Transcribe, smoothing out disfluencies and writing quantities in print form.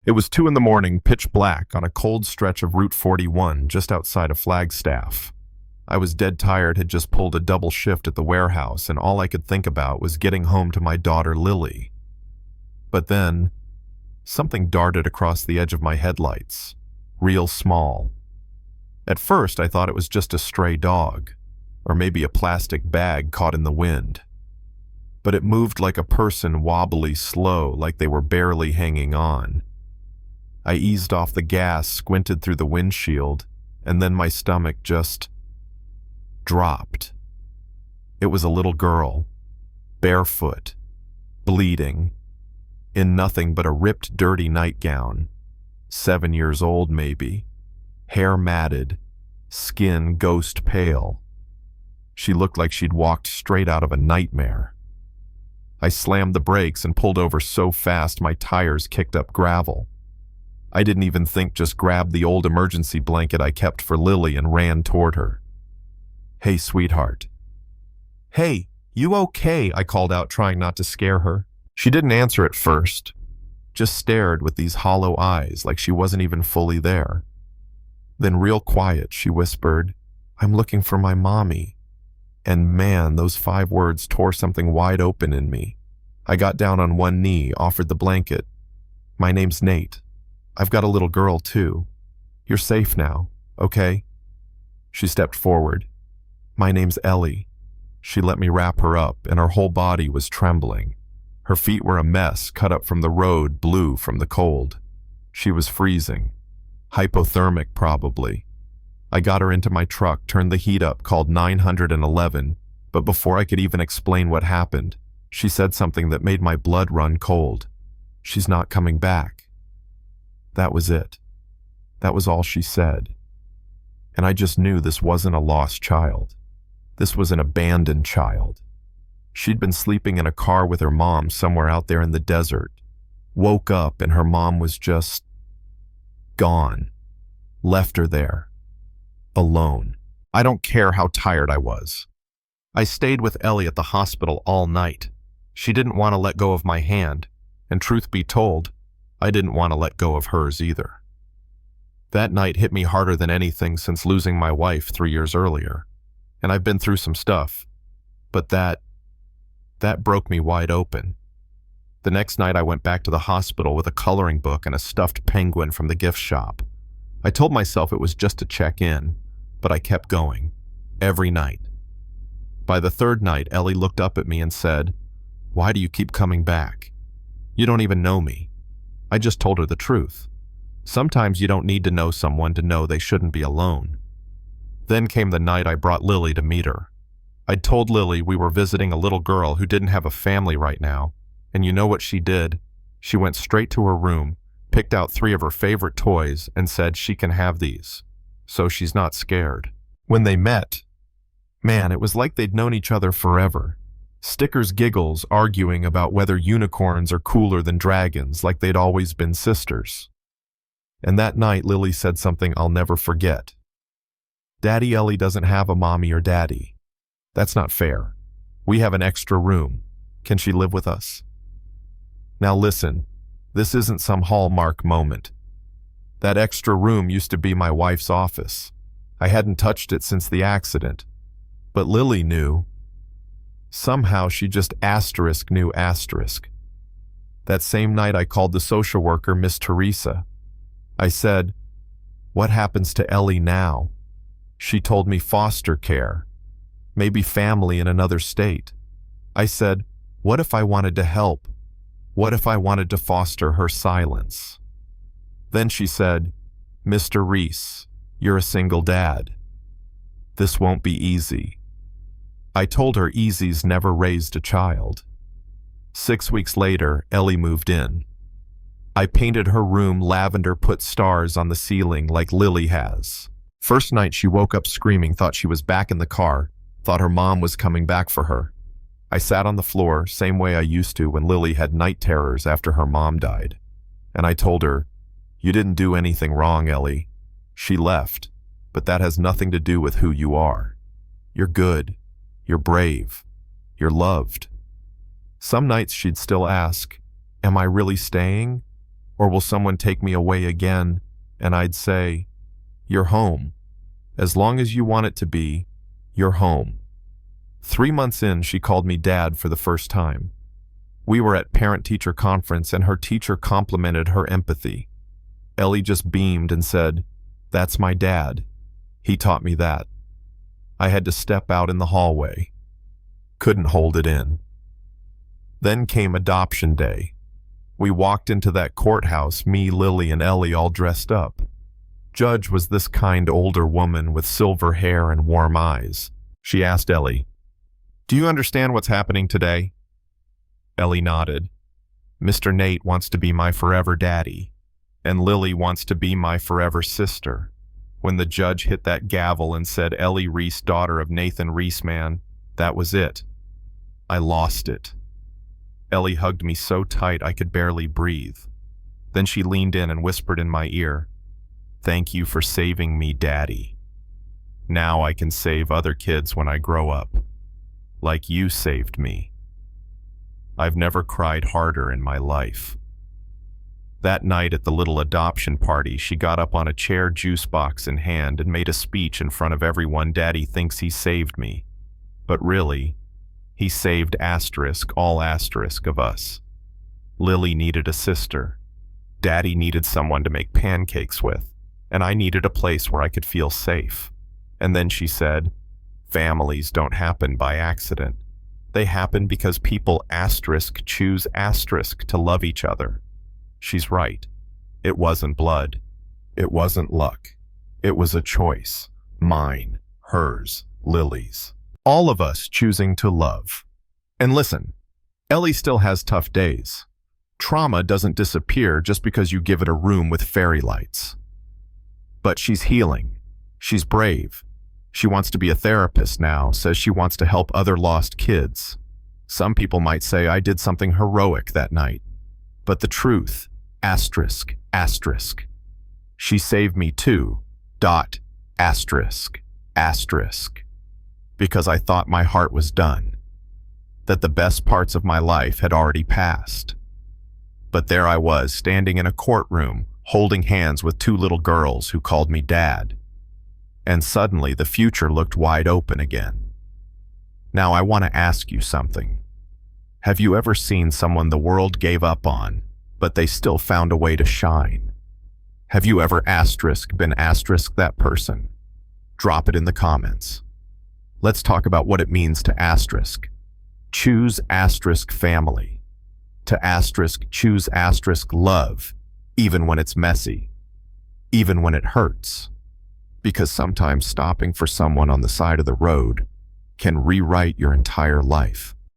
It was 2 in the morning, pitch black, on a cold stretch of Route 41 just outside of Flagstaff. I was dead tired, had just pulled a double shift at the warehouse, and all I could think about was getting home to my daughter Lily. But then, something darted across the edge of my headlights, real small. At first, I thought it was just a stray dog, or maybe a plastic bag caught in the wind. But it moved like a person, wobbly, slow, like they were barely hanging on. I eased off the gas, squinted through the windshield, and then my stomach just dropped. It was a little girl, barefoot, bleeding, in nothing but a ripped, dirty nightgown, 7 years old maybe, hair matted, skin ghost pale. She looked like she'd walked straight out of a nightmare. I slammed the brakes and pulled over so fast my tires kicked up gravel. I didn't even think, just grabbed the old emergency blanket I kept for Lily and ran toward her. "Hey, sweetheart." "Hey, you okay?" I called out, trying not to scare her. She didn't answer at first, just stared with these hollow eyes like she wasn't even fully there. Then real quiet, she whispered, "I'm looking for my mommy." And man, those 5 words tore something wide open in me. I got down on one knee, offered the blanket. "My name's Nate. I've got a little girl too. You're safe now, okay?" She stepped forward. "My name's Ellie." She let me wrap her up, and her whole body was trembling. Her feet were a mess, cut up from the road, blue from the cold. She was freezing. Hypothermic, probably. I got her into my truck, turned the heat up, called 911, but before I could even explain what happened, she said something that made my blood run cold. "She's not coming back." That was it. That was all she said. And I just knew this wasn't a lost child. This was an abandoned child. She'd been sleeping in a car with her mom somewhere out there in the desert. Woke up and her mom was just gone. Left her there. Alone. I don't care how tired I was. I stayed with Ellie at the hospital all night. She didn't want to let go of my hand, and truth be told, I didn't want to let go of hers either. That night hit me harder than anything since losing my wife 3 years earlier, and I've been through some stuff, but that broke me wide open. The next night I went back to the hospital with a coloring book and a stuffed penguin from the gift shop. I told myself it was just to check in, but I kept going, every night. By the 3rd night, Ellie looked up at me and said, "Why do you keep coming back? You don't even know me." I just told her the truth. Sometimes you don't need to know someone to know they shouldn't be alone. Then came the night I brought Lily to meet her. I'd told Lily we were visiting a little girl who didn't have a family right now, and you know what she did? She went straight to her room, picked out 3 of her favorite toys, and said she can have these, so she's not scared. When they met, man, it was like they'd known each other forever. Stickers, giggles, arguing about whether unicorns are cooler than dragons, like they'd always been sisters. And that night, Lily said something I'll never forget. "Daddy, Ellie doesn't have a mommy or daddy. That's not fair. We have an extra room. Can she live with us?" Now listen, this isn't some hallmark moment. That extra room used to be my wife's office. I hadn't touched it since the accident. But Lily knew. Somehow she just knew. That same night I called the social worker, Miss Teresa. I said, "What happens to Ellie now?" She told me foster care, maybe family in another state. I said, "What if I wanted to help? What if I wanted to foster her silence?" Then she said, "Mr. Reese, you're a single dad. This won't be easy." I told her easy's never raised a child. 6 weeks later, Ellie moved in. I painted her room lavender, put stars on the ceiling like Lily has. First night she woke up screaming, thought she was back in the car, thought her mom was coming back for her. I sat on the floor, same way I used to when Lily had night terrors after her mom died. And I told her, "You didn't do anything wrong, Ellie." She left, but that has nothing to do with who you are. You're good. You're brave. You're loved. Some nights she'd still ask, "Am I really staying? Or will someone take me away again? And I'd say, you're home. As long as you want it to be, you're home. 3 months in, she called me Dad for the first time. We were at parent-teacher conference and her teacher complimented her empathy. Ellie just beamed and said, "That's my dad. He taught me that." I had to step out in the hallway. Couldn't hold it in. Then came adoption day. We walked into that courthouse, me, Lily, and Ellie all dressed up. Judge was this kind older woman with silver hair and warm eyes. She asked Ellie, "Do you understand what's happening today?" Ellie nodded. "Mr. Nate wants to be my forever daddy, and Lily wants to be my forever sister." When the judge hit that gavel and said, "Ellie Reese, daughter of Nathan Reese, man," that was it. I lost it. Ellie hugged me so tight I could barely breathe. Then she leaned in and whispered in my ear, "Thank you for saving me, Daddy. Now I can save other kids when I grow up, like you saved me." I've never cried harder in my life. That night at the little adoption party, she got up on a chair, juice box in hand, and made a speech in front of everyone. "Daddy thinks he saved me, but really, he saved all of us. Lily needed a sister. Daddy needed someone to make pancakes with, and I needed a place where I could feel safe." And then she said, "Families don't happen by accident. They happen because people choose to love each other." She's right. It wasn't blood. It wasn't luck. It was a choice. Mine, hers, Lily's. All of us choosing to love. And listen, Ellie still has tough days. Trauma doesn't disappear just because you give it a room with fairy lights. But she's healing. She's brave. She wants to be a therapist now, says she wants to help other lost kids. Some people might say I did something heroic that night. But the truth, asterisk, asterisk. She saved me too, asterisk, asterisk. Because I thought my heart was done. That the best parts of my life had already passed. But there I was, standing in a courtroom, holding hands with 2 little girls who called me Dad. And suddenly the future looked wide open again. Now I want to ask you something. Have you ever seen someone the world gave up on, but they still found a way to shine? Have you ever been that person? Drop it in the comments. Let's talk about what it means to choose family. To choose love, even when it's messy, even when it hurts. Because sometimes stopping for someone on the side of the road can rewrite your entire life.